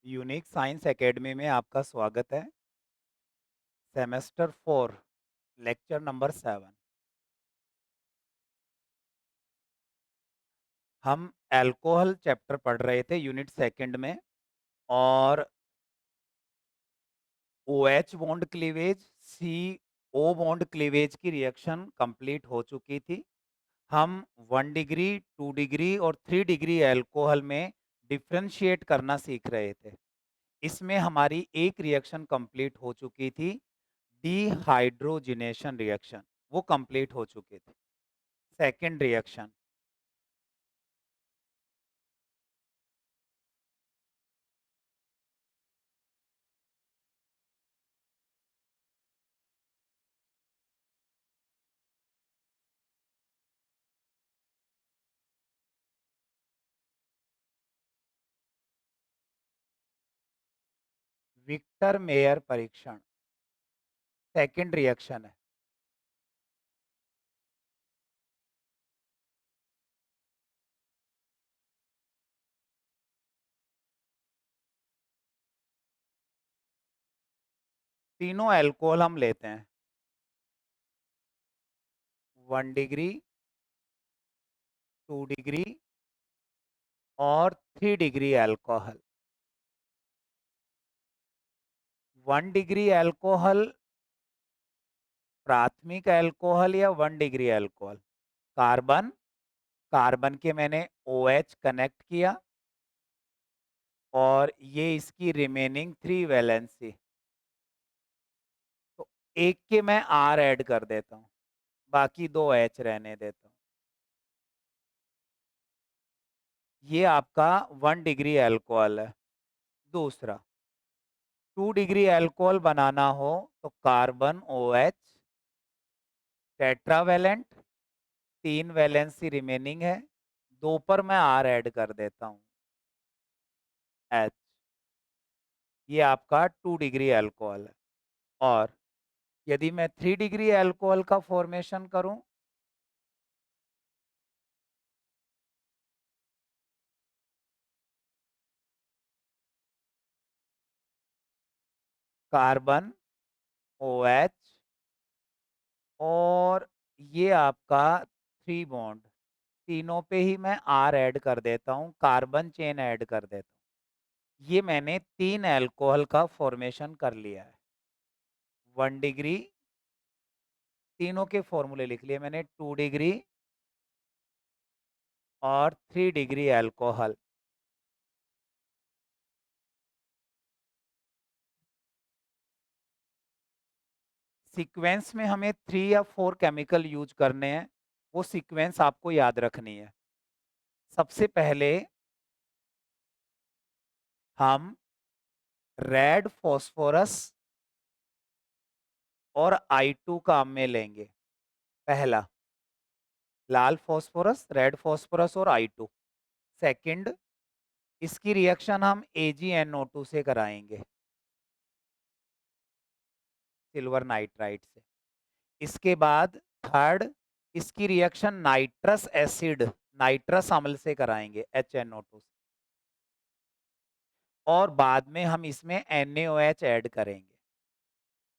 Unique science academy में आपका स्वागत है। Semester 4 lecture number 7। हम अल्कोहल चैप्टर पढ़ रहे थे यूनिट सेकंड में और OH bond cleavage, CO bond cleavage की रिएक्शन कंप्लीट हो चुकी थी। हम 1 डिग्री, 2 डिग्री और 3 डिग्री अल्कोहल में डिफरेंशिएट करना सीख रहे थे। इसमें हमारी एक रिएक्शन कंप्लीट हो चुकी थी, डिहाइड्रोजिनेशन रिएक्शन, वो कंप्लीट हो चुकी थी। सेकंड रिएक्शन, विक्टर मेयर परीक्षण, सेकंड रिएक्शन है। तीनों अल्कोहल हम लेते हैं, 1 डिग्री, 2 डिग्री और 3 डिग्री अल्कोहल। 1 डिग्री अल्कोहल प्राथमिक अल्कोहल या 1 डिग्री अल्कोहल? कार्बन, कार्बन के मैंने OH कनेक्ट किया और ये इसकी रिमेनिंग 3 वैलेंसी, तो एक के मैं R ऐड कर देता हूँ, बाकी 2 H रहने देता हूँ। ये आपका 1 डिग्री अल्कोहल है। दूसरा, 2 डिग्री अल्कोहल बनाना हो तो carbon OH, tetravalent, 3 valency remaining है, 2 पर मैं R ऐड कर देता हूँ, H। ये आपका 2 डिग्री अल्कोहल है। और यदि मैं 3 डिग्री अल्कोहल का फॉर्मेशन करूं, कार्बन OH और ये आपका 3 बॉन्ड, तीनों पे ही मैं R ऐड कर देता हूँ, कार्बन चेन ऐड कर देता हूँ। ये मैंने 3 अल्कोहल का फॉर्मेशन कर लिया है। 1 डिग्री, तीनों के फॉर्मूले लिख लिए मैंने, 2 डिग्री और 3 डिग्री अल्कोहल। सीक्वेंस में हमें 3 या 4 केमिकल यूज करने हैं, वो सीक्वेंस आपको याद रखनी है। सबसे पहले हम रेड फॉस्फोरस और I2 काम में लेंगे। पहला लाल फॉस्फोरस, रेड फॉस्फोरस और I2। सेकंड, इसकी रिएक्शन हम AgNO2 से कराएंगे, सिल्वर नाइट्राइड से। इसके बाद थर्ड, इसकी रिएक्शन नाइट्रस एसिड, नाइट्रस अम्ल से कराएंगे, HNO2 से। और बाद में हम इसमें NaOH ऐड करेंगे।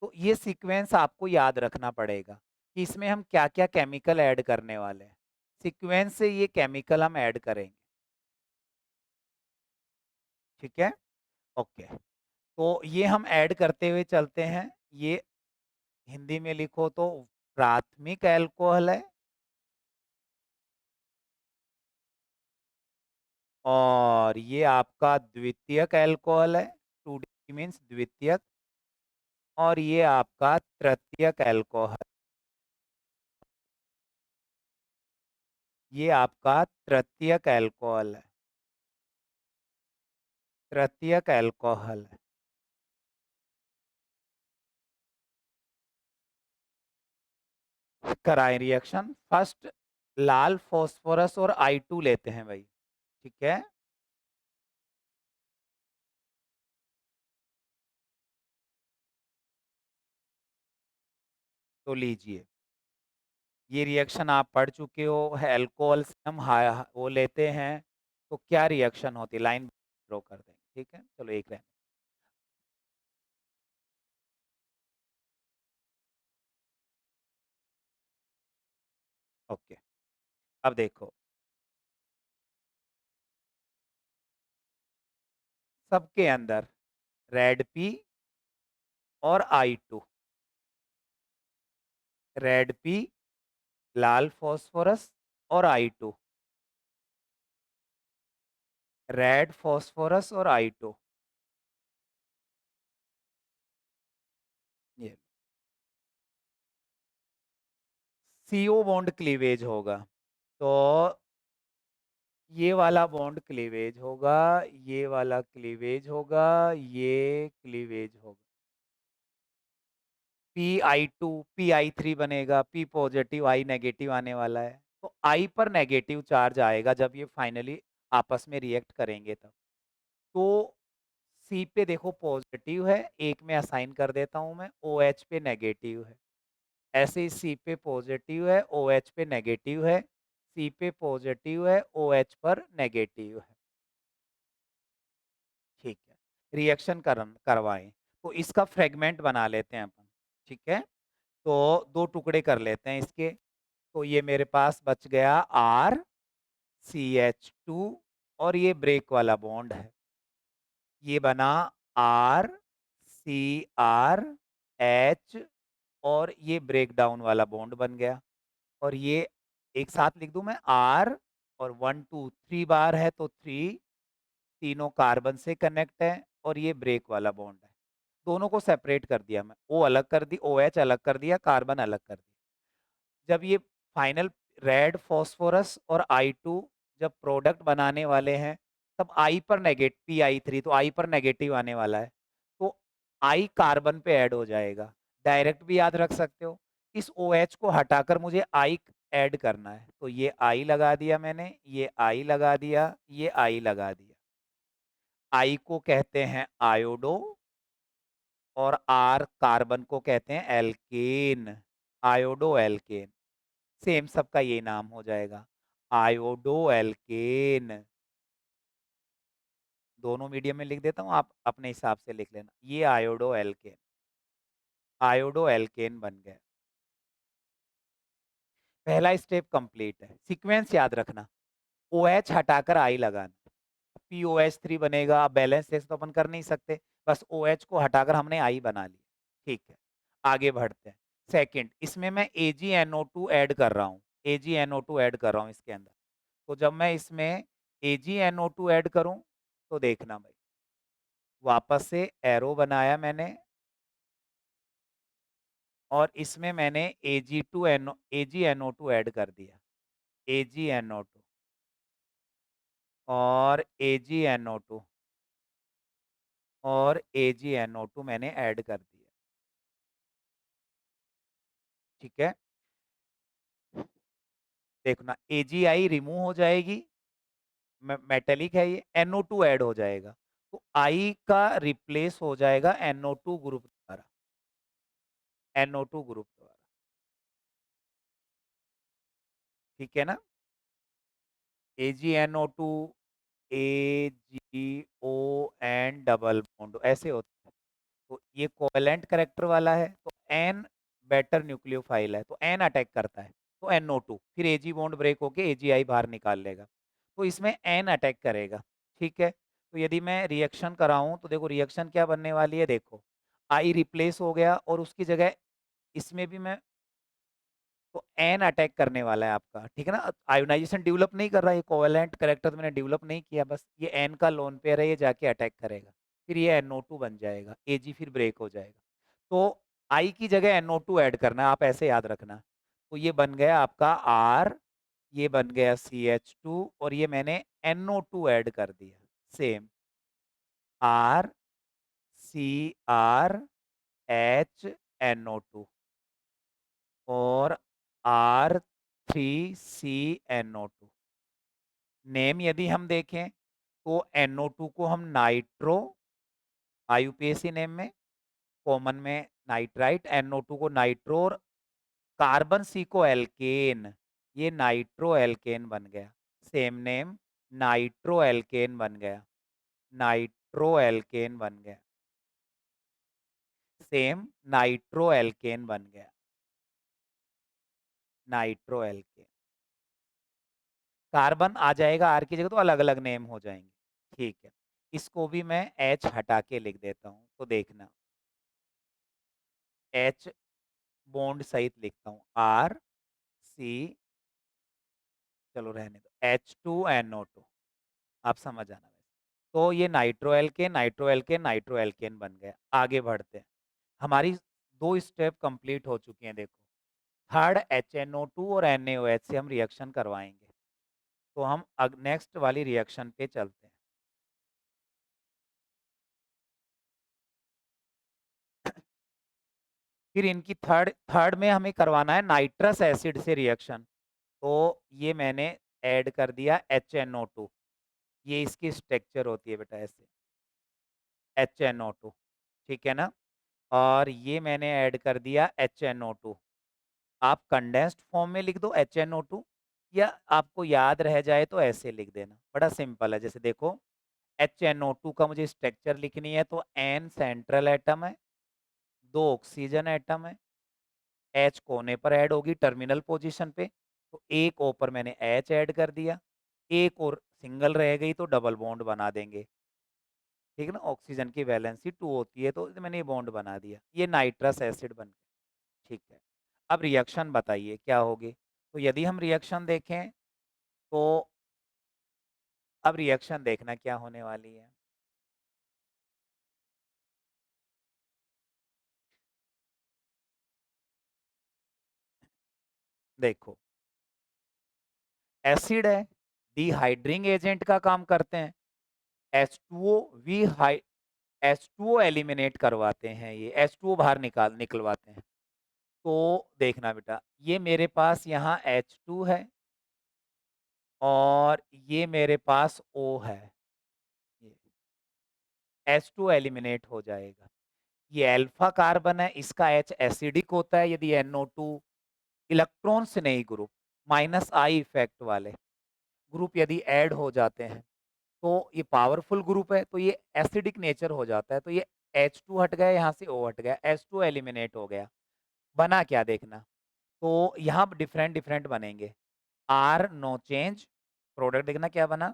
तो ये सीक्वेंस आपको याद रखना पड़ेगा कि इसमें हम क्या-क्या केमिकल ऐड करने वाले हैं। सीक्वेंस से ये केमिकल हम ऐड करेंगे। ठीक है? ओके। तो ये हम ऐड करते हुए चलते हैं। ये हिंदी में लिखो तो प्राथमिक अल्कोहल है और ये आपका द्वितीयक अल्कोहल है, 2D मीन्स द्वितीयक, और ये आपका तृतीयक अल्कोहल। ये आपका तृतीयक अल्कोहल है, तृतीयक अल्कोहल है। कराएं रिएक्शन। फर्स्ट लाल फॉस्फोरस और I2 लेते हैं भाई, ठीक है? तो लीजिए, ये रिएक्शन आप पढ़ चुके हो, अल्कोहल से हम वो लेते हैं, तो क्या रिएक्शन होती है, लाइन ड्रॉ कर देंगे। ठीक है? चलो एक रहने ओके, अब देखो, सबके अंदर रेड पी और I2, रेड पी, लाल फास्फोरस और I2, रेड फास्फोरस और I2, ये CO बॉन्ड क्लीवेज होगा। तो ये वाला बॉन्ड क्लीवेज होगा, ये वाला क्लीवेज होगा, ये क्लीवेज होगा। Pi2, Pi3 बनेगा, P पॉजिटिव, I नेगेटिव आने वाला है। तो I पर नेगेटिव चार्ज आएगा जब ये फाइनली आपस में रिएक्ट करेंगे तब। तो C पे देखो पॉजिटिव है, एक में असाइन कर देता हूँ मैं, OH पे नेगेटिव है। ऐसे ही C पे पॉजिटिव है, OH पे नेगेटिव है, C पे पॉजिटिव है, OH पर नेगेटिव है। ठीक है, रिएक्शन करवाएं। तो इसका फ्रेगमेंट बना लेते हैं अपन, ठीक है? तो 2 टुकड़े कर लेते हैं इसके। तो ये मेरे पास बच गया RCH2 और ये ब्रेक वाला बॉन्ड है। ये बना RCRH और ये ब्रेक डाउन वाला बॉन्ड बन गया। और ये एक साथ लिख दूं मैं R, और 1 2 3 बार है तो 3, तीनों कार्बन से कनेक्ट है और ये ब्रेक वाला बॉन्ड है। दोनों को सेपरेट कर दिया मैं, O अलग कर दी, OH अलग कर दिया, कार्बन अलग कर दिया। जब ये फाइनल रेड फास्फोरस और I2 जब प्रोडक्ट बनाने वाले हैं, तब I पर नेगेटिव, Pi3 तो I पर नेगेटिव आने वाला है, तो I कार्बन पे ऐड हो जाएगा। डायरेक्ट भी याद रख सकते हो। इस OH को हटाकर मुझे I ऐड करना है, तो ये I लगा दिया मैंने, ये I लगा दिया, ये I लगा दिया। I को कहते हैं आयोडो और R कार्बन को कहते हैं एल्केन, आयोडो एल्केन। सेम सबका ये नाम हो जाएगा, आयोडो एल्केन। दोनों मीडियम में लिख देता हूँ, आप अपने हिसाब से लिख लेना। ये आयोडो एल्केन, आयोडो एल्केन बन गए। पहला स्टेप कंप्लीट है। सीक्वेंस याद रखना, OH हटाकर I लगाना, POH3 बनेगा। अब बैलेंस टेस्ट तो अपन कर नहीं सकते, बस OH को हटाकर हमने I बना लिया। ठीक है, आगे बढ़ते हैं। सेकंड, इसमें मैं AgNO2 ऐड कर रहा हूँ, AgNO2 ऐड कर रहा हूँ इसके अंदर। तो जब मैं इसमें AgNO2 ऐड करूं, तो देखना भाई, वापस से एरो बनाया मैंने और इसमें मैंने AgNO2 ऐड कर दिया, AgNO2 और AgNO2 और AgNO2 मैंने ऐड कर दिया। ठीक है, देखना AgI रिमूव हो जाएगी, मेटेलिक है ये, NO2 ऐड हो जाएगा, तो I का रिप्लेस हो जाएगा NO2 ग्रुप द्वारा, NO2 ग्रुप द्वारा। ठीक है ना? AgNO2, AgON डबल बॉन्ड ऐसे होता है। तो ये कोवेलेंट करेक्टर वाला है, तो N बेटर न्यूक्लियोफाइल है, तो N अटैक करता है, तो NO2 फिर Ag बॉन्ड ब्रेक होके AgI बाहर निकाल लेगा, तो इसमें N अटैक करेगा। ठीक है, तो यदि मैं रिएक्शन कराऊं तो देखो रिएक्शन क्या बनने वाली है, देखो I रिप्लेस हो गया और उसकी जगह इसमें भी मैं, तो एन अटैक करने वाला है आपका। ठीक है ना? आयोनाइजेशन डेवलप नहीं कर रहा है, ये कोवेलेंट करेक्टर तो मैंने डेवलप नहीं किया, बस ये एन का लोन पेयर है, ये जाके अटैक करेगा, फिर ये NO2 बन जाएगा, Ag फिर ब्रेक हो जाएगा। तो I की जगह NO2 ऐड करना है, आप ऐसे याद रखना। तो ये बन गया आपका R, ये बन गया CH2 और ये मैंने NO2 ऐड कर दिया। सेम RCRHNO2 और R3CNO2। नेम यदि हम देखें तो NO2 को हम नाइट्रो, IUPAC नेम में, कॉमन में नाइट्राइट, NO2 को नाइट्रो और कार्बन C को एल्केन, ये नाइट्रो एल्केन बन गया। सेम नेम, नाइट्रो एल्केन बन गया, नाइट्रो नाइट्रो एल्केन बन गया, सेम नाइट्रो एल्केन बन गया, नाइट्रो एल्केन। कार्बन आ जाएगा आर की जगह तो अलग अलग नेम हो जाएंगे। ठीक है, इसको भी मैं एच हटा के लिख देता हूं, तो देखना एच बॉन्ड सहित लिखता हूं, आर सी, चलो रहने दो, H2NO2, आप समझ आना वैसे। तो ये nitro alkene nitro alkene nitro alkene बन गया। आगे बढ़ते हैं, हमारी दो स्टेप कंप्लीट हो चुकी हैं। देखो थर्ड HNO2 और NaOH से हम रिएक्शन करवाएंगे, तो हम नेक्स्ट वाली रिएक्शन पे चलते हैं। फिर इनकी थर्ड थर्ड में हमें करवाना है नाइट्रस एसिड से रिएक्शन, तो ये मैंने ऐड कर दिया HNO2, ये इसकी स्ट्रक्चर होती है बेटा ऐसे, HNO2, ठीक है ना। और ये मैंने ऐड कर दिया HNO2, आप कंडेंस्ड फॉर्म में लिख दो HNO2, या आपको याद रह जाए तो ऐसे लिख देना, बड़ा सिंपल है। जैसे देखो HNO2 का मुझे स्ट्रक्चर लिखनी है, तो N सेंट्रल एटम है, 2 ऑक्सीजन एटम है, H कोने पर ऐड होगी टर्मिनल पोजीशन पे, तो एक O पर मैंने H ऐड कर दिया, एक और सिंगल रह गई तो डबल बॉन्ड बना देंगे, ठीक है ना। ऑक्सीजन की वैलेंसी 2 होती है, तो मैंने ये बॉन्ड बना दिया, ये नाइट्रस एसिड बन गया, ठीक है। अब रिएक्शन बताइए क्या होगी। तो यदि हम रिएक्शन देखें, तो अब रिएक्शन देखना क्या होने वाली है। देखो एसिड है, डिहाइड्रिंग एजेंट का काम करते हैं, H2O we high H2O eliminate करवाते हैं, ये H2O बाहर निकलवाते हैं। तो देखना बेटा, ये मेरे पास यहाँ H2 है और ये मेरे पास O है, ये H2 एलिमिनेट हो जाएगा। ये अल्फा कार्बन है, इसका H एसिडिक होता है यदि NO2 इलेक्ट्रॉन से नहीं, ग्रुप माइनस आई इफेक्ट वाले ग्रुप यदि ऐड हो जाते हैं, तो ये पावरफुल ग्रुप है, तो ये एसिडिक नेचर हो जाता है, तो ये H2 हट गया, यहाँ से O हट गया, H2 एलिमिनेट हो गया। बना क्या देखना, तो यहाँ डिफरेंट डिफरेंट बनेंगे, R नो चेंज, प्रोडक्ट देखना क्या बना,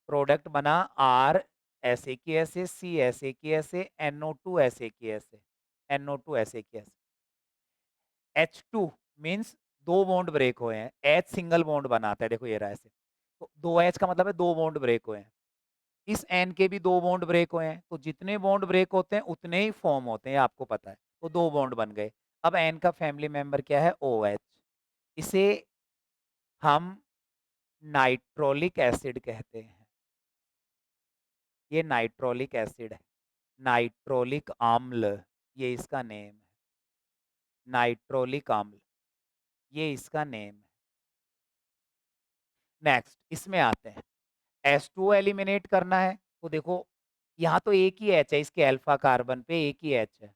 प्रोडक्ट बना R ऐसे की ऐसे, C ऐसे की ऐसे, NO2 ऐसे की ऐसे, NO2 ऐसे की ऐसे। H2 मीन्स दो बॉन्ड ब्रेक हुए हैं, H सिंगल बॉन्ड बनाता है, देखो ये रहा ऐसे, तो दो H का मतलब है दो बॉन्ड ब्रेक हुए हैं। इस N के भी दो बॉन्ड ब्रेक हुए हैं, तो जितने बॉन्ड ब्रेक होते हैं उतने ही फॉर्म होते हैं, आपको पता है, तो दो बॉन्ड बन गए। अब N का फैमिली मेंबर क्या है, OH, इसे हम नाइट्रोलिक एसिड कहते हैं, ये नाइट्रोलिक एसिड है, नाइट्रोलिक अम्ल, ये इसका नेम है, नाइट्रोलिक अम्ल, ये इसका नेम है। नेक्स्ट इसमें आते हैं, H2O एलिमिनेट करना है, तो देखो यहाँ तो एक ही H है, इसके अल्फा कार्बन पे एक ही H है,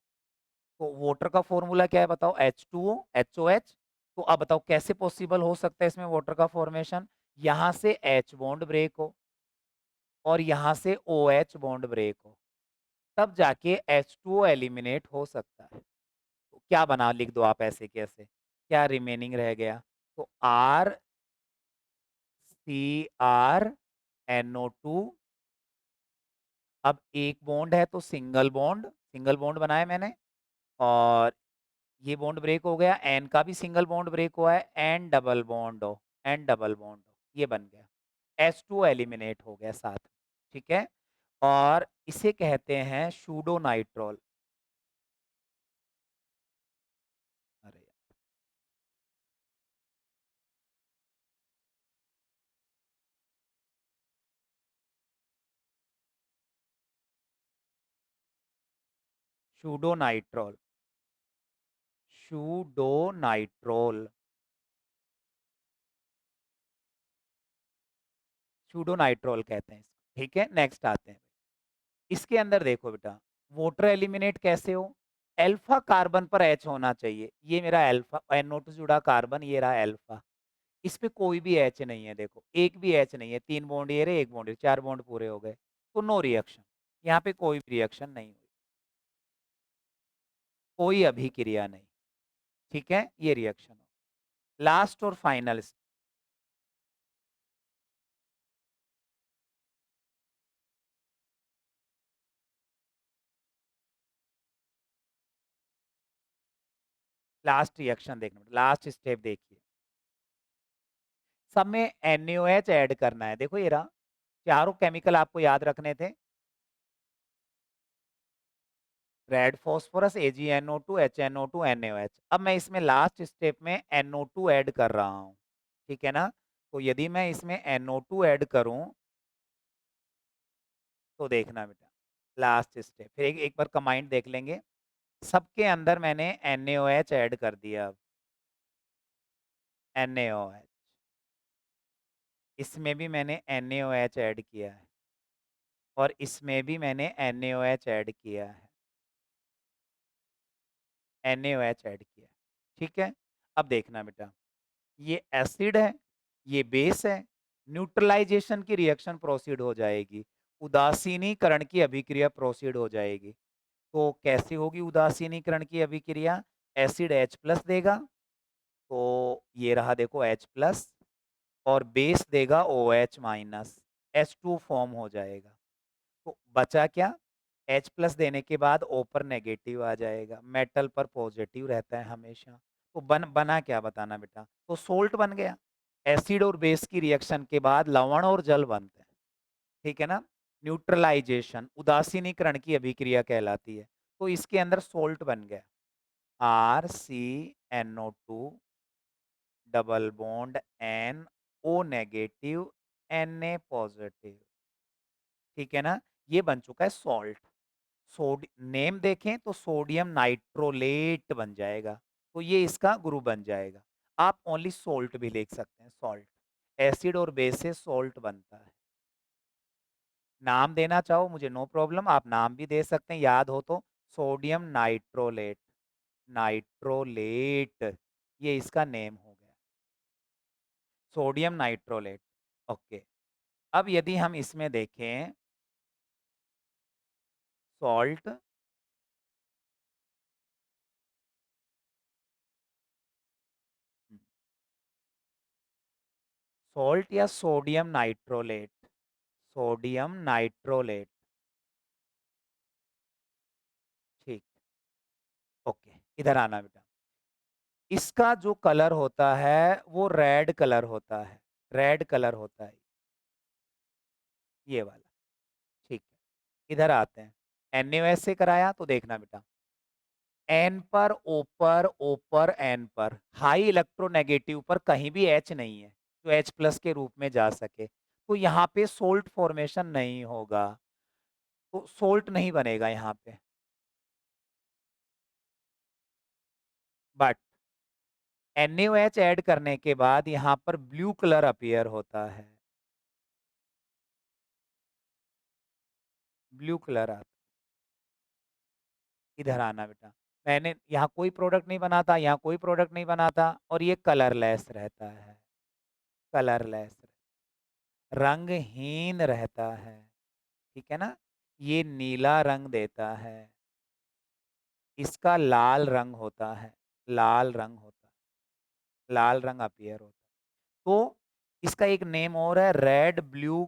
तो वाटर का फॉर्मूला क्या है बताओ, H2O HOH। तो अब बताओ कैसे पॉसिबल हो सकता है इसमें वाटर का फॉर्मेशन, यहाँ से H बॉन्ड ब्रेक हो और यहाँ से OH बॉन्ड ब्रेक हो, तब जाके H2O एलिमिनेट हो सकता है। तो क्या बना, लिख दो आप ऐसे कैसे, क्या रिमेनिंग रह गया, तो RCrNO2, अब एक बॉन्ड है तो सिंगल बॉन्ड बनाया मैंने, और ये बॉन्ड ब्रेक हो गया, एन का भी सिंगल बॉन्ड ब्रेक हुआ है, एन डबल बॉन्ड हो, ये बन गया, H2 एलिमिनेट हो गया साथ में, ठीक है। और इसे कहते हैं शूडो नाइट्रोल, अरे शूडो नाइट्रोल, शूडो नाइट्रोल, शूडो नाइट्रोल कहते हैं इसको, ठीक है। नेक्स्ट आते हैं, इसके अंदर देखो बेटा, वाटर एलिमिनेट कैसे हो, अल्फा कार्बन पर H होना चाहिए, ये मेरा अल्फा NO2 से जुड़ा कार्बन, ये रहा अल्फा, इस पे कोई भी H नहीं है, देखो एक भी H नहीं है, तीन बॉन्ड ये रहे, एक बॉन्ड, चार बॉन्ड पूरे हो गए, तो नो रिएक्शन। यहाँ पे कोई भी रिएक्शन नहीं हुई, कोई अभिक्रिया नहीं, ठीक है? ये रिएक्शन हो। लास्ट और फाइनल लास्ट रिएक्शन देखना, लास्ट स्टेप देखिए। सब में NaOH ऐड करना है, देखो ये रहा, चारों केमिकल आपको याद रखने थे। Red phosphorus, AgNO2, HNO2, NaOH। अब मैं इसमें लास्ट स्टेप में NO2 ऐड कर रहा हूँ, ठीक है ना? तो यदि मैं इसमें NO2 ऐड करूँ, तो देखना बेटा, लास्ट स्टेप, फिर एक बार कंबाइंड देख लेंगे। सबके अंदर मैंने NaOH ऐड कर दिया अब, NaOH। इसमें भी मैंने NaOH ऐड किया है और इसमें भी मैंने NaOH ऐड किया है, NaOH ऐड किया है, ठीक है? अब देखना बेटा, ये एसिड है, ये बेस है, न्यूट्रलाइजेशन की रिएक्शन प्रोसीड हो जाएगी, उदासीनीकरण की अभिक्रिया प्रोसीड हो जाएगी। तो कैसे होगी उदासीनीकरण की अभिक्रिया? एसिड H+ देगा, तो ये रहा देखो H+ और बेस देगा OH-, H2 फॉर्म हो जाएगा। तो बचा क्या? H+ देने के बाद O पर नेगेटिव आ जाएगा, मेटल पर पॉजिटिव रहता है हमेशा। तो बना क्या बताना बेटा? तो सोल्ट बन गया। एसिड और बेस की रिएक्शन के बाद लवण और जल बनते हैं, ठीक है ना? न्यूट्रलाइजेशन, उदासीनीकरण की अभिक्रिया कहलाती है। तो इसके अंदर सोल्ट बन गया, RCNO2 double bond NO negative Na positive, ठीक है ना? ये बन चुका है सॉल्ट। नेम देखें तो सोडियम नाइट्रोलेट बन जाएगा, तो ये इसका ग्रुप बन जाएगा। आप ओनली सोल्ट भी लिख सकते हैं, सॉल्ट। एसिड और बेस से सॉल्ट बनता है। नाम देना चाहो मुझे नो प्रॉब्लम, आप नाम भी दे सकते हैं, याद हो तो। सोडियम नाइट्रोलेट, नाइट्रोलेट, ये इसका नेम हो गया, सोडियम नाइट्रोलेट। ओके, अब यदि हम इसमें देखें सॉल्ट, सॉल्ट या सोडियम नाइट्रोलेट, सोडियम नाइट्रोलेट, ठीक, ओके, इधर आना बेटा। इसका जो कलर होता है वो रेड कलर होता है, रेड कलर होता है ये वाला, ठीक है। इधर आते हैं, NaOH से कराया तो देखना बेटा, N पर O पर O पर N पर हाई इलेक्ट्रोनेगेटिव पर कहीं भी H नहीं है जो H+ के रूप में जा सके, तो यहाँ पे सोल्ट फॉर्मेशन नहीं होगा, तो सोल्ट नहीं बनेगा यहाँ पे। बट NaOH ऐड करने के बाद यहाँ पर ब्लू कलर अपीयर होता है, ब्लू कलर आता, इधर आना बेटा। मैंने यहाँ कोई प्रोडक्ट नहीं बनाता, यहाँ कोई प्रोडक्ट नहीं बनाता और ये कलरलेस रहता है, कलरलेस, रंगहीन रहता है, ठीक है ना? ये नीला रंग देता है, इसका लाल रंग होता है, लाल रंग होता है, लाल रंग अपीयर होता है। तो इसका एक नेम और है red blue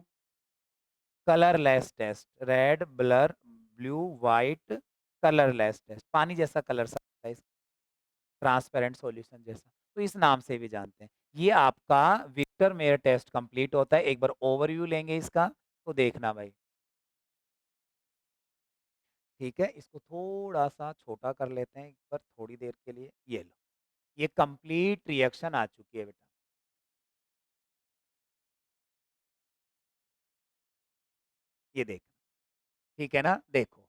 colourless test, red blur blue white colourless test, पानी जैसा कलर सा है, ट्रांसपेरेंट सॉल्यूशन जैसा, तो इस नाम से भी जानते हैं। ये आपका विक्टर मेयर टेस्ट कंप्लीट होता है। एक बार ओवरव्यू लेंगे इसका, तो देखना भाई, ठीक है? इसको थोड़ा-सा छोटा कर लेते हैं एक बार थोड़ी देर के लिए, ये लो, ये कंप्लीट रिएक्शन आ चुकी है बेटा, ये देखना, ठीक है ना? देखो,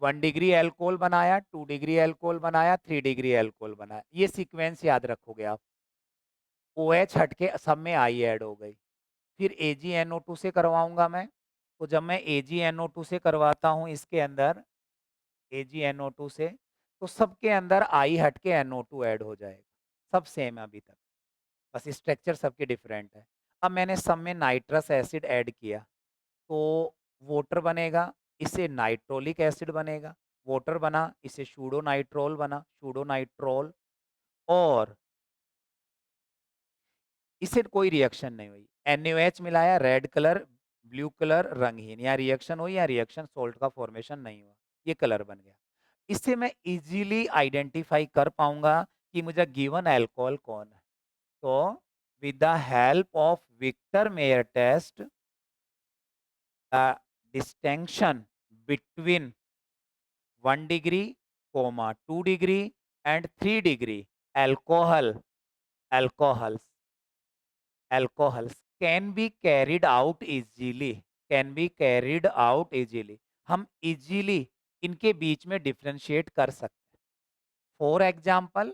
1 डिग्री अल्कोहल बनाया, 2 डिग्री अल्कोहल बनाया, 3 डिग्री अल्कोहल बनाया, ये सीक्वेंस याद रखोगे आप। OH हट के सब में I ऐड हो गई। फिर AgNO2 से करवाऊँगा मैं, तो जब मैं AgNO2 से करवाता हूँ इसके अंदर, AgNO2 से, तो सबके अंदर I हट के NO2 ऐड हो जाएगा। सब सेम है अभी तक, बस स्ट्रक्चर सबके डिफरेंट है। अब मैंने सब में नाइट्रस एसिड ऐड किया, तो वाटर बनेगा, इससे नाइट्रोलिक एसिड बनेगा, वाटर बना, इससे सूडो नाइट्रोल बना, सूडो नाइट्रोल। और इससे कोई रिएक्शन नहीं हुई। NaOH मिलाया, रेड कलर, ब्लू कलर, रंगहीन, या रिएक्शन हुई या रिएक्शन सोल्ट का फॉर्मेशन नहीं हुआ, ये कलर बन गया। इससे मैं इजीली आइडेंटिफाई कर पाऊंगा कि मुझे गिवन अल्कोहल कौन है। तो with the help of Victor Meyer test, the distinction between 1 degree, 2 degree and 3 degree alcohol alcohols alcohols can be carried out easily, can be carried out easily। हम easily इनके बीच में डिफरेंशिएट कर सकते हैं। For example,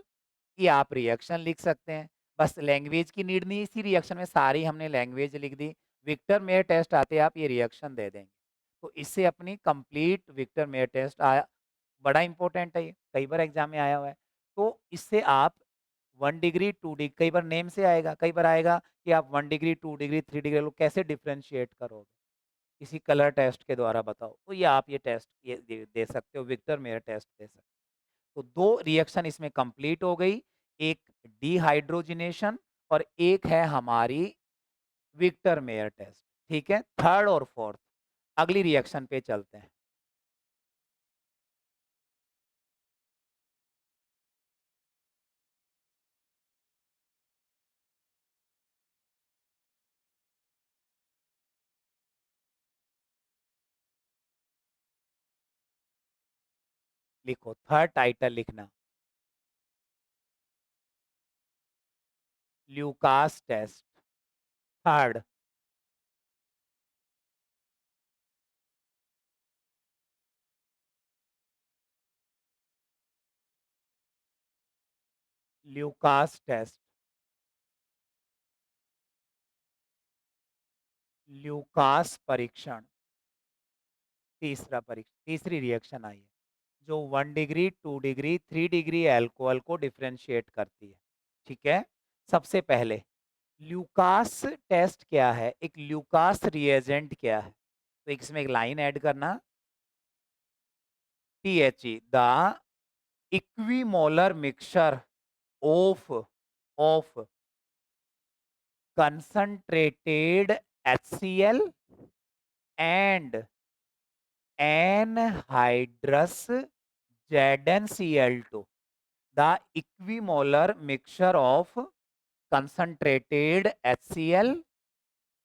कि आप reaction लिख सकते हैं, बस लैंग्वेज की नीड नहीं, इसी रिएक्शन में सारी हमने लैंग्वेज लिख दी। विक्टर मेयर टेस्ट आते आप ये रिएक्शन दे देंगे, तो इससे अपनी कंप्लीट विक्टर मेयर टेस्ट आया। बड़ा इंपॉर्टेंट है ये, कई बार एग्जाम में आया हुआ है। तो इससे आप 1 डिग्री 2 डिग्री, कई बार नेम से आएगा, कई बार आएगा कि आप 1 डिग्री 2 डिग्री 3 डिग्री लोग कैसे डिफ्रेंशिएट करोगे, इसी कलर टेस्ट के द्वारा बताओ। तो ये आप ये टेस्ट ये दे सकते हो, विक्टर मेयर टेस्ट दे सकते हो। तो दो रिएक्शन इसमें कंप्लीट हो गई, एक डिहाइड्रोजिनेशन और एक है हमारी विक्टर मेयर टेस्ट। ठीक है, थर्ड और फोर्थ, अगली रिएक्शन पे चलते हैं। लिखो, थर्ड टाइटल लिखना, Lucas test. Third, Lucas test, Lucas परीक्षण। तीसरा परीक्षण, तीसरी रिएक्शन आई है, जो 1 डिग्री 2 डिग्री 3 डिग्री एल्कोहल को डिफरेंशिएट करती है। ठीक है, सबसे पहले ल्यूकास टेस्ट क्या है, एक ल्यूकास रिएजेंट क्या है, तो इसमें एक लाइन ऐड करना, THE, the equimolar mixture of concentrated HCl and anhydrous ZnCl2, the equimolar mixture of concentrated HCl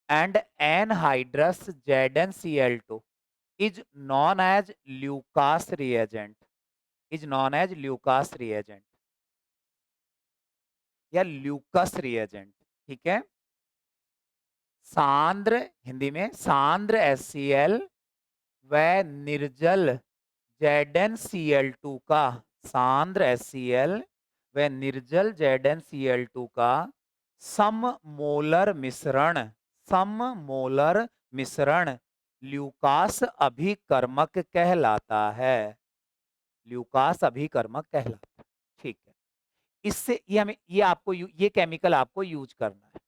and anhydrous ZnCl2 is known as Lucas reagent, is known as Lucas reagent या Lucas reagent. ठीक है, सांद्र, हिंदी में सांद्र HCl व निर्जल ZnCl2 का, सांद्र HCl व निर्जल ZnCl2 का सममोलर मिश्रण, सममोलर मिश्रण ल्यूकास अभिकर्मक कहलाता है, ल्यूकास अभिकर्मक कहलाता है। ठीक है, इससे ये हमें ये आपको ये केमिकल आपको यूज करना है।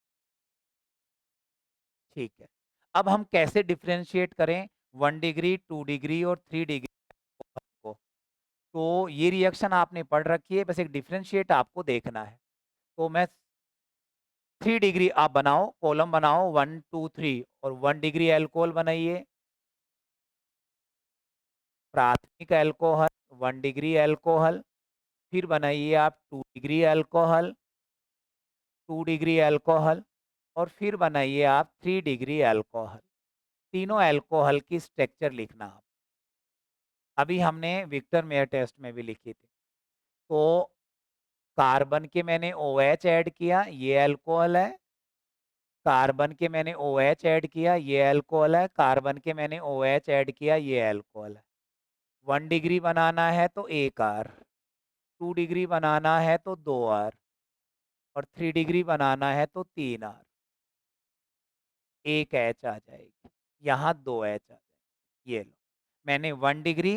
ठीक है, अब हम कैसे डिफरेंशिएट करें 1 डिग्री 2 डिग्री और 3 डिग्री को, तो ये रिएक्शन आपने पढ़ रखी है, बस एक डिफरेंशिएट आपको देखना है। तो मैं 3 डिग्री आप बनाओ, कॉलम बनाओ 1 2 3 और 1 डिग्री एल्कोहल बनाइए, प्राथमिक एल्कोहल 1 डिग्री एल्कोहल। फिर बनाइए आप 2 डिग्री एल्कोहल, 2 डिग्री एल्कोहल, और फिर बनाइए आप 3 डिग्री एल्कोहल। तीनों एल्कोहल की स्ट्रक्चर लिखना आप, अभी हमने विक्टर मेयर टेस्ट में भी लिखी थी। तो कार्बन के मैंने OH ऐड किया, ये अल्कोहल है। कार्बन के मैंने OH ऐड किया, ये अल्कोहल है। कार्बन के मैंने OH ऐड किया, ये अल्कोहल है। 1 डिग्री बनाना है तो 1 R, 2 डिग्री बनाना है तो 2 R, और 3 डिग्री बनाना है तो 3 R। एक H आ जाएगी, यहाँ 2 H आ जाएगी। ये लो, मैंने 1 डिग्री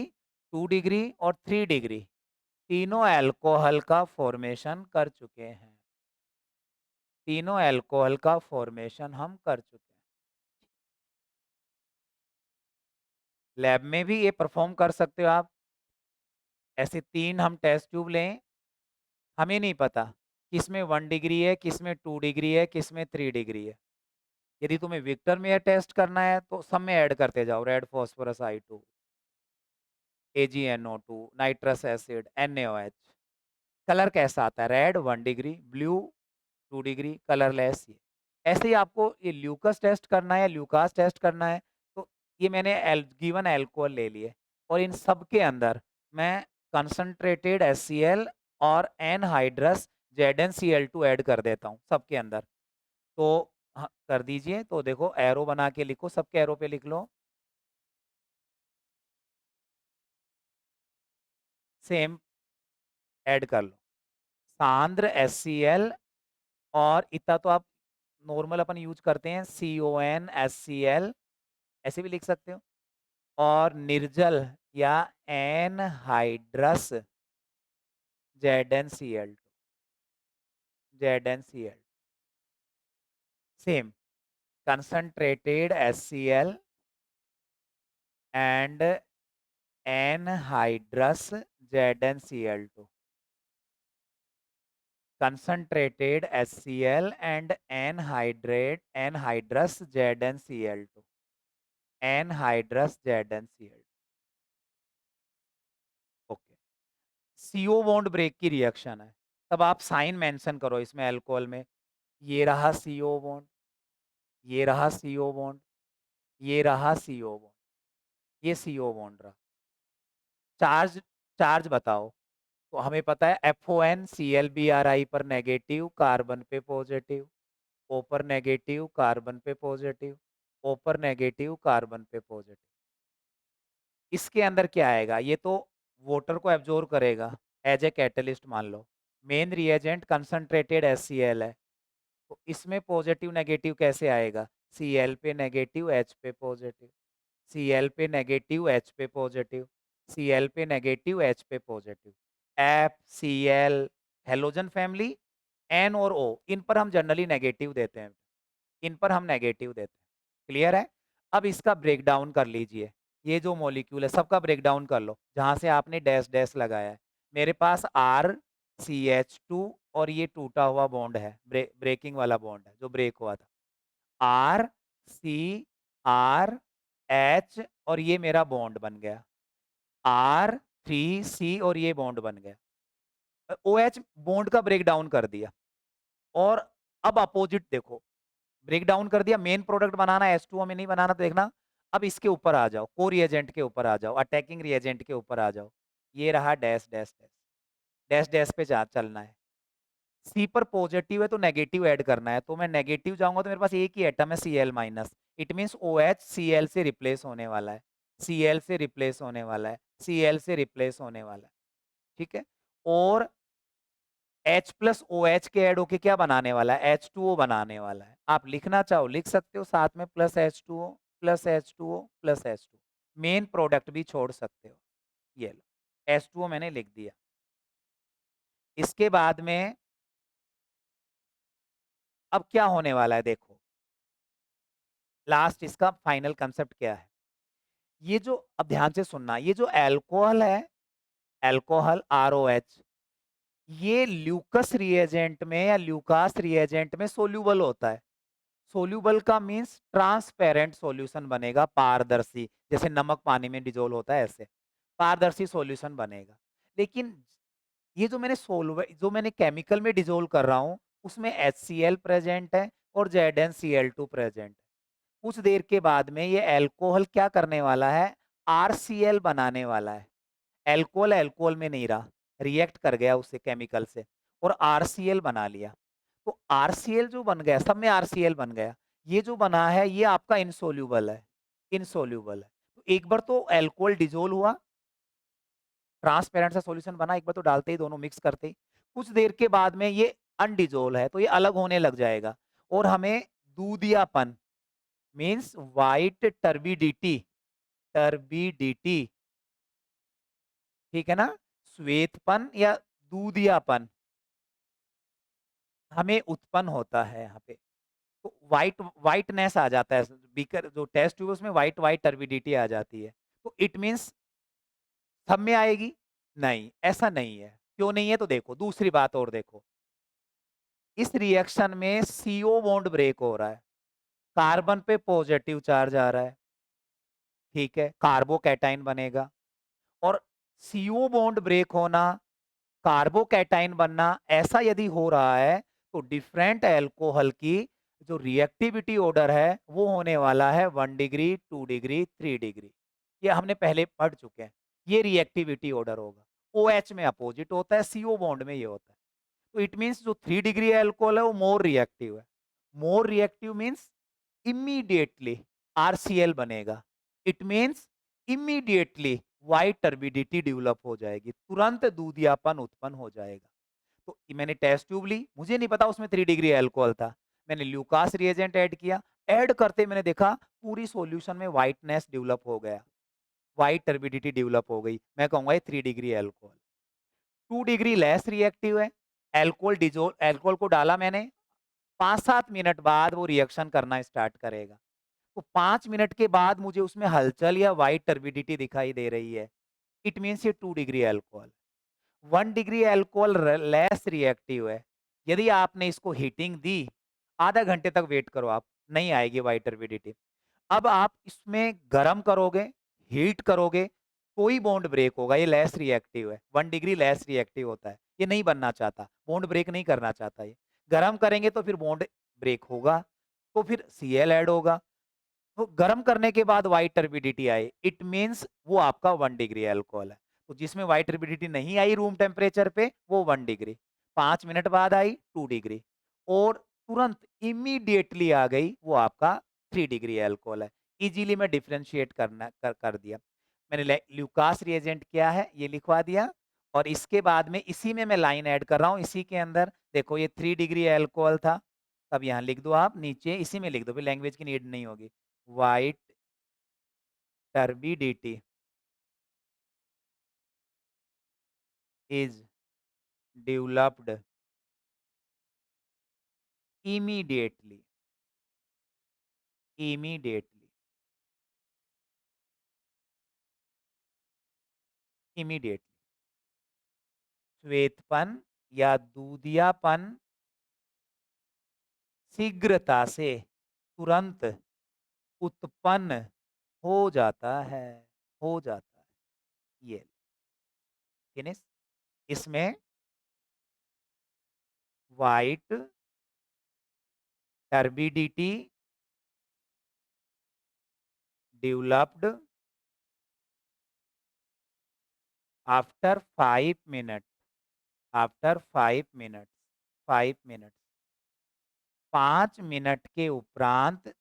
2 डिग्री और 3 डिग्री तीनों अल्कोहल का फॉर्मेशन कर चुके हैं, तीनों अल्कोहल का फॉर्मेशन हम कर चुके हैं। लैब में भी ये परफॉर्म कर सकते हो आप। ऐसे 3 हम टेस्ट ट्यूब लें, हमें नहीं पता किसमें 1 डिग्री है, किसमें 2 डिग्री है, किसमें 3 डिग्री है। यदि तुम्हें विक्टर में टेस्ट करना है तो सब में ऐड करते जाओ, red phosphorus I2, AgNO2, nitrous acid, NaOH। Colour कैसा आता है? Red 1 degree, blue 2 degree, colourless ये। ऐसे ही आपको ये ल्यूकस टेस्ट करना है, ल्यूकास टेस्ट करना है, तो ये मैंने गिवन अल्कोहल ले लिए और इन सब के अंदर मैं कंसंट्रेटेड HCl और एनहाइड्रस ZnCl2 ऐड कर देता हूँ सबके अंदर। तो हाँ, कर दीजिए। तो देखो एरो बना के लिखो, सबके एरो पे लिख लो। सेम ऐड कर लो। सांद्र HCl और इतना तो आप नॉर्मल अपन यूज करते हैं, CONHCl, ऐसे भी लिख सकते हो। और निर्जल या anhydrous ZnCl2, ZnCl, same concentrated HCl and anhydrous ZnCl2, concentrated HCl and anhydrous ZnCl2, anhydrous ZnCl2। Okay, CO bond break की रिएक्शन है, तब आप साइन मेंशन करो इसमें अल्कोहल में। ये रहा CO बॉन्ड, ये रहा CO बॉन्ड, ये रहा CO बॉन्ड, ये CO बॉन्ड रहा। चार्ज, चार्ज बताओ। तो हमें पता है FON ClBr पर नेगेटिव, कार्बन पे पॉजिटिव, O पर नेगेटिव, कार्बन पे पॉजिटिव, O पर नेगेटिव, कार्बन पे पॉजिटिव। इसके अंदर क्या आएगा? ये तो वाटर को एब्जॉर्ब करेगा एज ए कैटलिस्ट मान लो। मेन रिएजेंट कंसंट्रेटेड HCl है, तो इसमें पॉजिटिव नेगेटिव कैसे आएगा? Cl पे नेगेटिव, H पे पॉजिटिव, Cl पे नेगेटिव, H पे पॉजिटिव, Cl पे नेगेटिव, H पे positive. F, Cl, halogen family, N और O, इन पर हम जनरली नेगेटिव देते हैं, इन पर हम नेगेटिव देते हैं। क्लियर है? अब इसका ब्रेकडाउन कर लीजिए। ये जो मॉलिक्यूल है सबका ब्रेकडाउन कर लो, जहां से आपने डैश डैश लगाया है। मेरे पास RCH2 और ये टूटा हुआ बॉन्ड है, ब्रेकिंग वाला बॉन्ड है जो ब्रेक हुआ था। RCRH और ये मेरा बॉन्ड बन गया, R3C और ये बॉन्ड बन गया। OH बॉन्ड का ब्रेक डाउन कर दिया। और अब अपोजिट देखो, ब्रेक डाउन कर दिया, मेन प्रोडक्ट बनाना है, H2O में नहीं बनाना, तो देखना। अब इसके ऊपर आ जाओ, को रिएजेंट के ऊपर आ जाओ, अटैकिंग रिएजेंट के ऊपर आ जाओ। ये रहा dash dash dash, dash dash पे चलना है। सी पर पॉजिटिव है तो नेगेटिव ऐड करना है, तो मैं नेगेटिव जाऊंगा तो मेरे पास एक ही एटम है Cl minus. It means OH Cl से रिप्लेस होने वाला है, Cl से रिप्लेस होने वाला है, Cl से रिप्लेस होने वाला है। ठीक है? और H प्लस OH के ऐड होके क्या बनाने वाला है? H2O बनाने वाला है। आप लिखना चाहो लिख सकते हो साथ में, plus H2O plus H2O plus H2O, main product भी छोड़ सकते हो। ये लो, H2O मैंने लिख दिया। इसके बाद में अब क्या होने वाला है देखो, लास्ट इसका फाइनल कंसेप्ट क्या है? ये जो, अब ध्यान से सुनना, ये जो अल्कोहल है, अल्कोहल ROH, ये ल्यूकस रिएजेंट में या ल्यूकास रिएजेंट में सोल्यूबल होता है। सोल्यूबल का मीन्स ट्रांसपेरेंट सॉल्यूशन बनेगा, पारदर्शी, जैसे नमक पानी में डिजोल्व होता है ऐसे पारदर्शी सॉल्यूशन बनेगा। लेकिन ये जो मैंने जो मैंने केमिकल में डिजोल्व कर रहा हूं, उसमें HCl प्रेजेंट है और ZnCl2 प्रेजेंट है। कुछ देर के बाद में ये अल्कोहल क्या करने वाला है? RCl बनाने वाला है। अल्कोहल अल्कोहल में नहीं रहा, रिएक्ट कर गया उससे केमिकल से और RCl बना लिया। तो RCl जो बन गया, सब में RCl बन गया, ये जो बना है ये आपका इनसोल्यूबल है, इनसोल्यूबल है। तो एक बार तो अल्कोहल डिजोल्व हुआ, ट्रांसपेरेंट सा सॉल्यूशन बना, एक बार तो डालते ही दोनों मिक्स करते ही, कुछ देर के बाद में ये अनडिजोल्व है तो ये अलग होने लग जाएगा और हमें दूधियापन, मीन्स वाइट टर्बिडिटी, टर्बिडिटी, ठीक है ना, श्वेतपन या दूधियापन हमें उत्पन्न होता है यहाँ पे। तो वाइटनेस आ जाता है, बीकर जो टेस्ट ट्यूब है उसमें वाइट वाइट टर्बिडिटी आ जाती है। तो इट मीन्स सब में आएगी? नहीं, ऐसा नहीं है। क्यों नहीं है? तो देखो, दूसरी बात और देखो। इस रिएक्शन में CO बॉन्ड ब्रेक हो रहा है। कार्बन पे पॉजिटिव चार्ज आ रहा है, ठीक है? कार्बोकैटायन बनेगा और CO बॉन्ड ब्रेक होना, कार्बोकैटायन बनना, ऐसा यदि हो रहा है, तो डिफरेंट अल्कोहल की जो रिएक्टिविटी ऑर्डर है, वो होने वाला है 1 डिग्री, 2 डिग्री, 3 डिग्री। ये हमने पहले पढ़ चुके हैं। ये रिएक्टिविटी ऑर्डर होगा। OH में अपोजिट होता है, CO बॉन्ड में ये होता है। तो इट मीन्स जो 3 डिग्री अल्कोहल है वो मोर रिएक्टिव है। More reactive means immediately RCl बनेगा। It means immediately white turbidity develop हो जाएगी, तुरंत दूधियापन उत्पन्न हो जाएगा। तो मैंने टेस्ट ट्यूब ली, मुझे नहीं पता उसमें 3 डिग्री अल्कोहल था। मैंने ल्यूकास रिएजेंट ऐड किया, ऐड करते मैंने देखा पूरी सॉल्यूशन में व्हाइटनेस डेवलप हो गया, व्हाइट टर्बिडिटी डेवलप हो गई। मैं कहूंगा ये 3 degree alcohol. 2 degree less reactive है। अल्कोहल को डाला मैंने, 5-7 मिनट बाद वो रिएक्शन करना स्टार्ट करेगा। तो 5 मिनट के बाद मुझे उसमें हलचल या व्हाइट टर्बिडिटी दिखाई दे रही है। इट मीन्स ये 2 degree alcohol. 1 degree alcohol less reactive है। यदि आपने इसको हीटिंग दी, आधा घंटे तक वेट करो आप, नहीं आएगी व्हाइट टर्बिडिटी। अब आप इसमें गरम करोगे, हीट करोगे, तो ही बॉन्ड ब्रेक होगा। ये लेस रिएक्टिव है, 1 डिग्री लेस रिएक्टिव होता है। ये नहीं बनना चाहता, बॉन्ड ब्रेक नहीं करना चाहता ये। गरम करेंगे तो फिर बॉन्ड ब्रेक होगा, तो फिर Cl ऐड होगा। तो गर्म करने के बाद white turbidity I, it means वो आपका 1 डिग्री अल्कोहल है। तो जिसमें व्हाइट टर्बिडिटी नहीं आई रूम टेम्परेचर पे, वो 1 डिग्री। 5 मिनट बाद आई 2 डिग्री और तुरंत इमीडिएटली आ गई वो आपका 3 डिग्री अल्कोहल है। इजीली मैं डिफरेंशिएट कर दिया। मैंने ल्यूकास रिएजेंट क्या है ये लिखवा दिया और इसके बाद में इसी में मैं लाइन ऐड कर रहा हूँ। इसी के अंदर देखो ये 3 डिग्री अल्कोहल था, अब यहाँ लिख दो आप, नीचे इसी में लिख दो, फिर लैंग्वेज की नीड नहीं होगी। White turbidity is developed immediately, immediately, immediately। श्वेतपन या दूधियापन शीघ्रता से, तुरंत उत्पन्न हो जाता है, हो जाता है। ये फिनिश। इसमें white turbidity developed after 5 minute, after 5 minute, 5 minute. 5 minute के उपरांत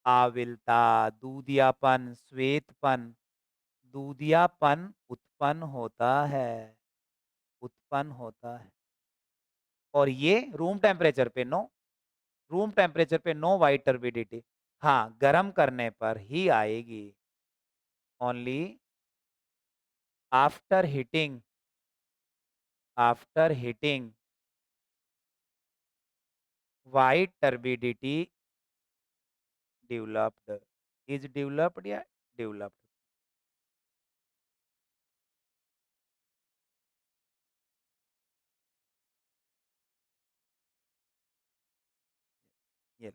आविलता, दूधियापन, श्वेतपन, दूधियापन उत्पन्न होता है, उत्पन्न होता है। और ये रूम टेम्परेचर पे नो, रूम टेम्परेचर पे नो व्हाइट टर्बिडिटी। हाँ, गर्म करने पर ही आएगी। Only after heating, after heating white turbidity developed, is developed या डेवलप्ड। ये लो।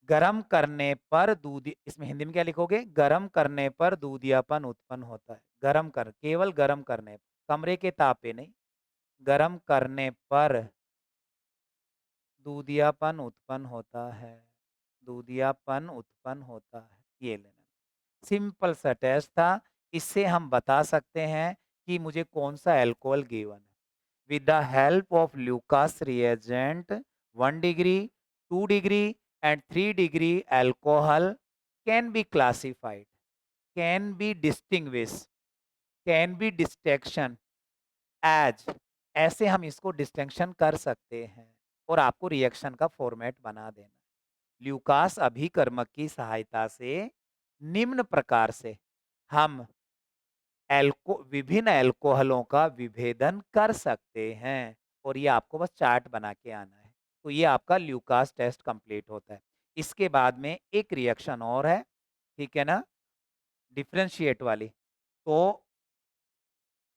गरम करने पर दूध, इसमें हिंदी में क्या लिखोगे? गरम करने पर दूधियापन उत्पन्न होता है। गरम कर, केवल गरम करने पर, कमरे के ताप पे नहीं, गरम करने पर दूधियापन उत्पन्न होता है, दूधियापन उत्पन्न होता है। ये लेना, सिंपल सा टेस्ट था। इससे हम बता सकते हैं कि मुझे कौन सा अल्कोहल गिवन है। With the help of Lucas reagent 1 degree, 2 degree and 3 degree alcohol can be classified, can be distinguish, can be distinction as, ऐसे हम इसको डिस्टिंक्शन कर सकते हैं और आपको रिएक्शन का फॉर्मेट बना देना है। ल्यूकास अभिकर्मक की सहायता से निम्न प्रकार से हम विभिन्न एल्कोहलों का विभेदन कर सकते हैं और ये आपको बस चार्ट बना के आना है। तो ये आपका ल्यूकास टेस्ट कंप्लीट होता है। इसके बाद में एक रिएक्शन और है, ठीक है ना, डिफरेंशिएट वाली। तो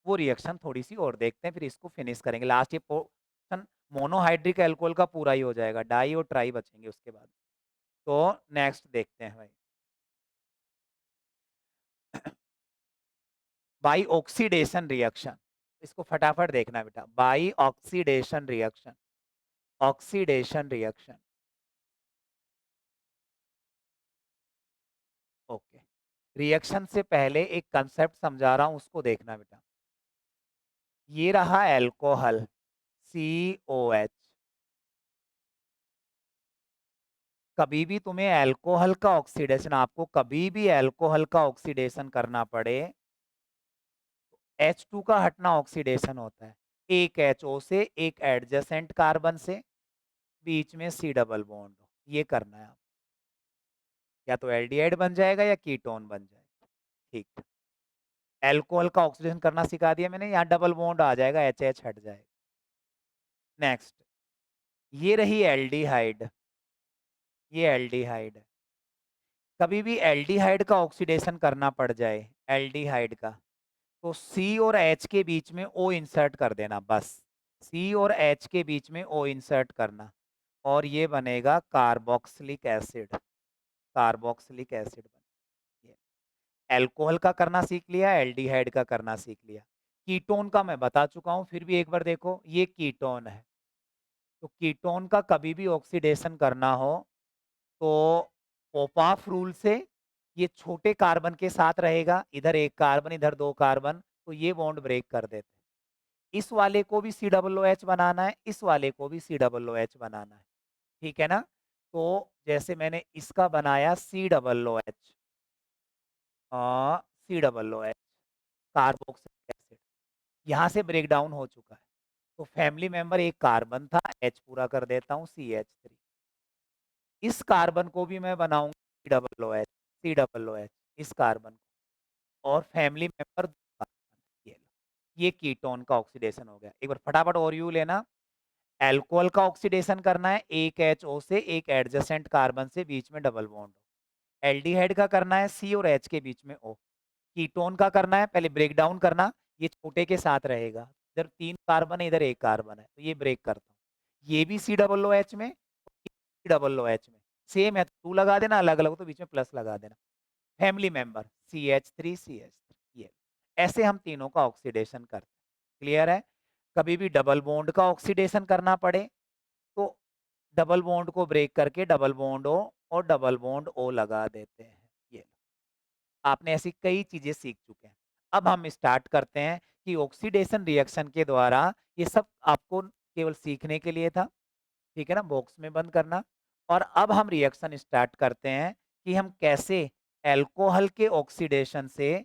वो रिएक्शन थोड़ी सी और देखते हैं, फिर इसको फिनिश करेंगे। लास्ट ये पोर्शन मोनोहाइड्रिक अल्कोहल का पूरा ही हो जाएगा, डाई और ट्राई बचेंगे उसके बाद। तो नेक्स्ट देखते हैं भाई। बाई ऑक्सीडेशन रिएक्शन, इसको फटाफट देखना बेटा। By oxidation reaction, oxidation reaction, okay. Reaction से पहले एक कंसेप्ट समझा रहा हूं, उसको देखना बेटा। ये रहा एल्कोहल COH। कभी भी तुम्हें अल्कोहल का ऑक्सीडेशन, आपको कभी भी अल्कोहल का ऑक्सीडेशन करना पड़े, H2 का हटना ऑक्सीडेशन होता है। एक HO से एक एडजेसेंट कार्बन से, बीच में C डबल बॉन्ड हो, ये करना है आप। या तो एल्डिहाइड बन जाएगा या कीटोन बन जाएगा। ठीक, अल्कोहल का ऑक्सीडेशन करना सिखा दिया मैंने, यहाँ डबल बॉन्ड आ जाएगा, HH हट जाएगा। नेक्स्ट, ये रही एल्डिहाइड, ये एल्डिहाइड है। कभी भी एल्डिहाइड का ऑक्सीडेशन करना पड़ जाए, एल्डिहाइड का, तो C और H के बीच में O इंसर्ट कर देना बस। C और H के बीच में O इंसर्ट करना, और ये बनेगा कार्बोक्सिलिक एसिड। कार्बोक्सिलिक एसिड बन, अल्कोहल का करना सीख लिया, एल्डिहाइड का करना सीख लिया। कीटोन का मैं बता चुका हूं, फिर भी एक बार देखो, ये कीटोन है। तो कीटोन का कभी भी ऑक्सीडेशन करना हो तो पोपाफ रूल से ये छोटे कार्बन के साथ रहेगा, इधर एक कार्बन इधर दो कार्बन, तो ये बॉन्ड ब्रेक कर देते हैं। इस वाले को भी COOH बनाना है, इस वाले को भी COOH बनाना है, ठीक है ना। तो जैसे मैंने इसका बनाया COOH, COOH कार्बोक्सिलिक एसिड, यहाँ से ब्रेक डाउन हो चुका है। तो फैमिली मेंबर एक कार्बन था, H पूरा कर देता हूँ CH3। इस कार्बन को भी मैं बनाऊंगा COOH, COOH, इस कार्बन को, और फैमिली मेंबर ये लो। ये कीटोन का ऑक्सीडेशन हो गया। एक बार फटाफट और यू लेना। अल्कोहल का ऑक्सीडेशन करना है, एक HO से एक एडजेसेंट कार्बन से, बीच में डबल बॉन्ड हो। एल्डिहाइड का करना है C और H के बीच में O। कीटोन का करना है, पहले ब्रेक डाउन करना, ये छोटे के साथ रहेगा, इधर तीन कार्बन है इधर एक कार्बन है, तो ये ब्रेक करता हूँ। ये भी COOH में, COOH में सेम है, टू लगा देना, अलग अलग तो बीच में प्लस लगा देना। फैमिली मेंबर CH3 ये, ऐसे हम तीनों का ऑक्सीडेशन करते हैं। क्लियर है। कभी भी डबल बॉन्ड का ऑक्सीडेशन करना पड़े तो डबल बॉन्ड को ब्रेक करके डबल बॉन्ड O और डबल बॉन्ड O लगा देते हैं। ये आपने ऐसी कई चीजें सीख चुके हैं। अब हम स्टार्ट करते हैं कि ऑक्सीडेशन रिएक्शन के द्वारा, ये सब आपको केवल सीखने के लिए था, ठीक है ना, बॉक्स में बंद करना। और अब हम रिएक्शन स्टार्ट करते हैं कि हम कैसे अल्कोहल के ऑक्सीडेशन से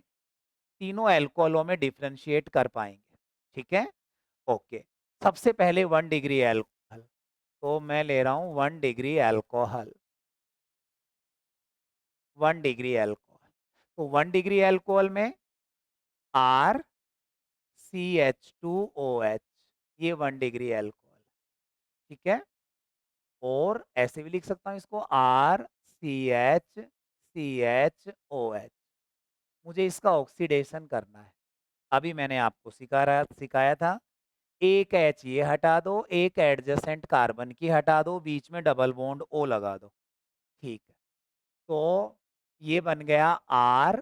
तीनों अल्कोहलों में डिफरेंशिएट कर पाएंगे। ठीक है, ओके। सबसे पहले 1 डिग्री अल्कोहल, तो मैं ले रहा हूं 1 डिग्री अल्कोहल, 1 डिग्री अल्कोहल। तो 1 डिग्री अल्कोहल में आर CH2OH, ये 1 डिग्री अल्कोहल, ठीक है। और ऐसे भी लिख सकता हूं इसको RCH मुझे इसका ऑक्सीडेशन करना है। अभी मैंने आपको सिखाया था, एक H ये हटा दो, एक एडजेसेंट कार्बन की हटा दो, बीच में डबल बॉन्ड O लगा दो। ठीक है, तो ये बन गया R,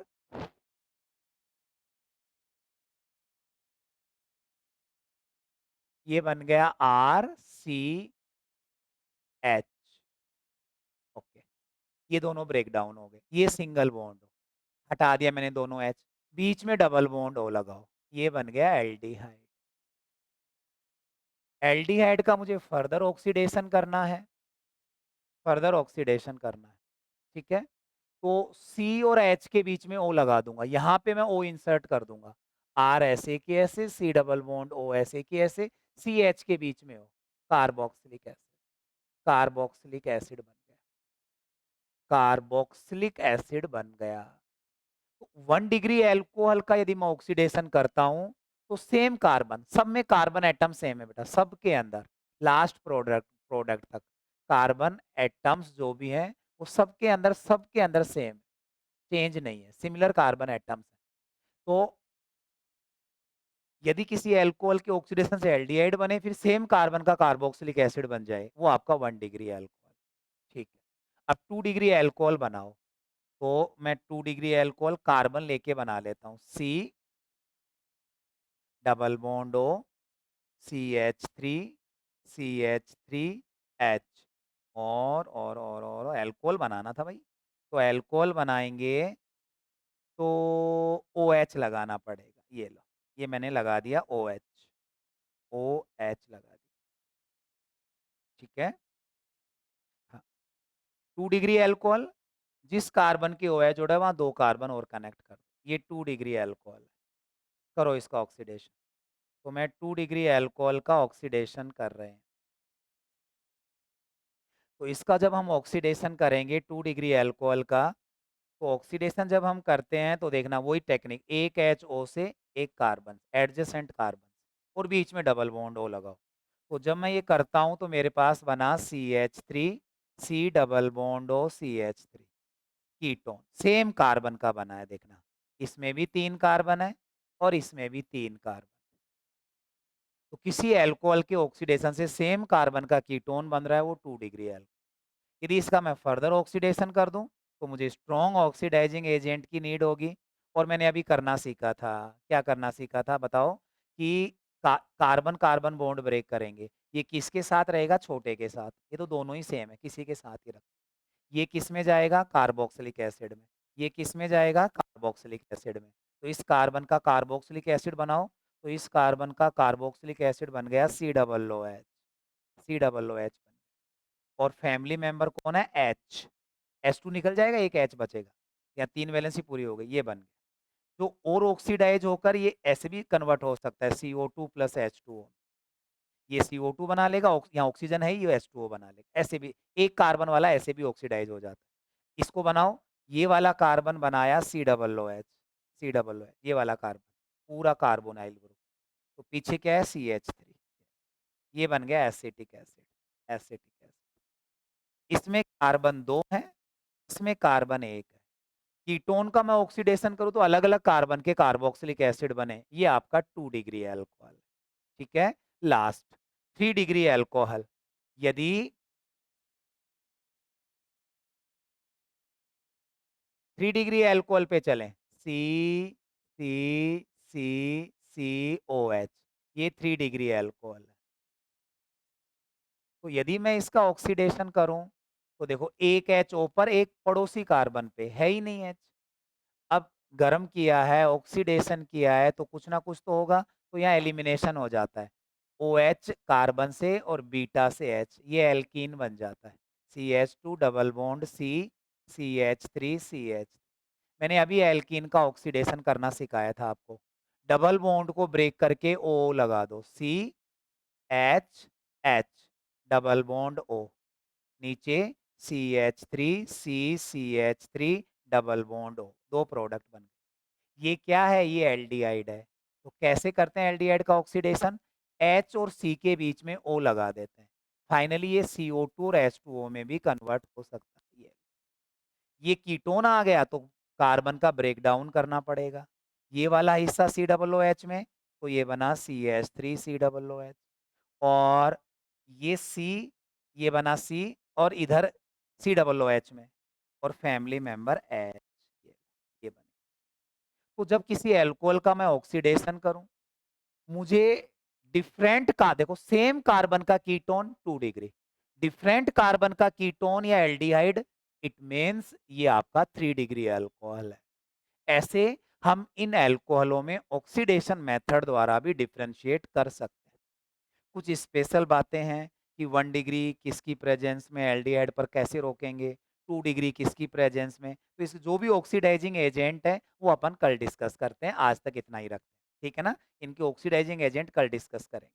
ये बन गया RCH, ओके। ये दोनों ब्रेक डाउन हो गए, ये सिंगल बॉन्ड, हटा दिया मैंने दोनों H, बीच में डबल बॉन्ड O लगाओ, ये बन गया एल्डिहाइड। एल्डिहाइड का मुझे फर्दर ऑक्सीडेशन करना है, फर्दर ऑक्सीडेशन करना है, ठीक है। तो C और H के बीच में O लगा दूंगा, यहाँ पे मैं O इंसर्ट कर दूंगा, R ऐसे की ऐसे, C डबल बॉन्ड O ऐसे की ऐसे, CH के बीच में O, carboxylic acid, carboxylic acid बन गया, कार्बोक्सिलिक एसिड बन गया। 1 डिग्री अल्कोहल का यदि मैं ऑक्सीडेशन करता हूं तो सेम कार्बन, सब में कार्बन एटम सेम है बेटा, सबके अंदर लास्ट प्रोडक्ट प्रोडक्ट तक कार्बन एटम्स जो भी हैं वो सबके अंदर सेम। चेंज नहीं है, सिमिलर कार्बन एटम्स हैं। तो यदि किसी अल्कोहल के ऑक्सीडेशन से एल्डिहाइड बने फिर सेम कार्बन का कार्बोक्सिलिक एसिड बन जाए, वो आपका 1 डिग्री अल्कोहल, ठीक है। अब 2 डिग्री अल्कोहल बनाओ, तो मैं 2 डिग्री अल्कोहल कार्बन लेके बना लेता हूँ, C double bond O CH3 CH3H और अल्कोहल बनाना था भाई। तो अल्कोहल बनाएँगे तो OH लगाना पड़ेगा, ये लो, ये मैंने लगा दिया OH, OH लगा दिया, ठीक है? हाँ, 2 डिग्री अल्कोहल, जिस कार्बन की OH जोड़ा है वहाँ 2 कार्बन और कनेक्ट कर दो, ये 2 डिग्री अल्कोहल है, करो इसका ऑक्सीडेशन। तो मैं 2 डिग्री अल्कोहल का ऑक्सीडेशन कर रहे हैं। तो इसका जब हम ऑक्सीडेशन करेंगे 2 डिग्री अल्कोहल का, तो ऑक्सीडेशन जब हम करते हैं तो देखना वही टेक्निक, एक HO से एक कार्बन, एडजेसेंट कार्बन और बीच में डबल बॉन्ड O लगाओ। तो जब मैं ये करता हूँ तो मेरे पास बना CH3 C double bond O CH3 ketone, same carbon का बना है देखना। इसमें भी 3 कार्बन है और इसमें भी 3 कार्बन। तो किसी अल्कोहल के ऑक्सीडेशन से सेम कार्बन का कीटोन बन रहा है वो 2 डिग्री अल्कोहल। यदि इसका मैं फर्दर ऑक्सीडेशन कर दूं तो मुझे स्ट्रॉन्ग ऑक्सीडाइजिंग एजेंट की नीड होगी और मैंने अभी करना सीखा था। क्या करना सीखा था बताओ? कि कार्बन कार्बन बॉन्ड ब्रेक करेंगे। ये किसके साथ रहेगा? छोटे के साथ। ये तो दोनों ही सेम है, किसी के साथ ही रख। ये किस में जाएगा? कार्बोक्सिलिक एसिड में। ये किस में जाएगा? कार्बोक्सिलिक एसिड में। तो इस कार्बन का कार्बोक्सिलिक एसिड बनाओ, तो इस कार्बन का कार्बोक्सिलिक एसिड बन गया C double O H, C double O H. और फैमिली मेंबर कौन है? एच। H2 निकल जाएगा, एक H बचेगा, या 3 वैलेंसी पूरी हो गई, ये बन गया। तो और ऑक्सीडाइज होकर ये ऐसे भी कन्वर्ट हो सकता है CO2 प्लस H2O। ये CO2 बना लेगा, यहाँ ऑक्सीजन है, ये H2O बना लेगा। ऐसे भी एक कार्बन वाला ऐसे भी ऑक्सीडाइज हो जाता है। इसको बनाओ, ये वाला कार्बन बनाया C double O H, C double O H, ये वाला कार्बन पूरा कार्बोनाइल ग्रुप। तो पीछे क्या है? CH3, ये बन गया एसिटिक एसिड, एसिटिक एसिड। इसमें कार्बन 2 है, इसमें कार्बन 1 है। कीटोन का मैं ऑक्सीडेशन करूँ तो अलग-अलग कार्बन के कार्बोक्सिलिक एसिड बने, ये आपका 2 डिग्री अल्कोहल, ठीक है? लास्ट 3 डिग्री अल्कोहल, यदि 3 डिग्री अल्कोहल पे चलें, सी, सी, सी, COH, ये 3 डिग्री अल्कोहल है। तो यदि मैं इसका ऑक्सीडेशन करूँ, तो देखो एक HO पर एक पड़ोसी कार्बन पे, है ही नहीं H। अब गर्म किया है, ऑक्सीडेशन किया है तो कुछ ना कुछ तो होगा, तो यहाँ एलिमिनेशन हो जाता है। OH कार्बन से और बीटा से H, ये एल्कीन बन जाता है। CH2 double bond C, CH3 CH। मैंने अभी एल्कीन का ऑक्सीडेशन करना सिखाया था आपको। डबल बॉन्ड को ब्रेक करके O लगा दो, CH डबल बॉन्ड O, नीचे CH3 double bond O, 2 product बन गए। ये क्या है? ये एल्डिहाइड है। तो कैसे करते हैं एल्डिहाइड का ऑक्सीडेशन? H और C के बीच में O लगा देते हैं। फाइनली ये CO2 और H2O में भी कन्वर्ट हो सकता है। ये कीटोन आ गया तो कार्बन का ब्रेकडाउन करना पड़ेगा। ये वाला हिस्सा COOH में, तो ये बना CH3COOH, और ये C, ये बना C, और इधर COOH में, और फैमिली मेंबर H, ये बने। तो जब किसी अल्कोहल का मैं ऑक्सीडेशन करूं, मुझे डिफरेंट का, देखो सेम कार्बन का कीटोन 2 डिग्री, डिफरेंट कार्बन का कीटोन या एल्डिहाइड, इट मींस ये आपका 3 डिग्री अल्कोहल है। ऐसे हम इन अल्कोहलों में ऑक्सीडेशन मेथड द्वारा भी डिफरेंशिएट कर सकते हैं। कुछ स्पेशल बातें हैं कि 1 डिग्री किसकी प्रेजेंस में एल्डिहाइड पर कैसे रोकेंगे, 2 डिग्री किसकी प्रेजेंस में। तो इस जो भी ऑक्सीडाइजिंग एजेंट है वो अपन कल डिस्कस करते हैं, आज तक इतना ही रखते हैं, ठीक है ना? इनके ऑक्सीडाइजिंग एजेंट कल डिस्कस करेंगे।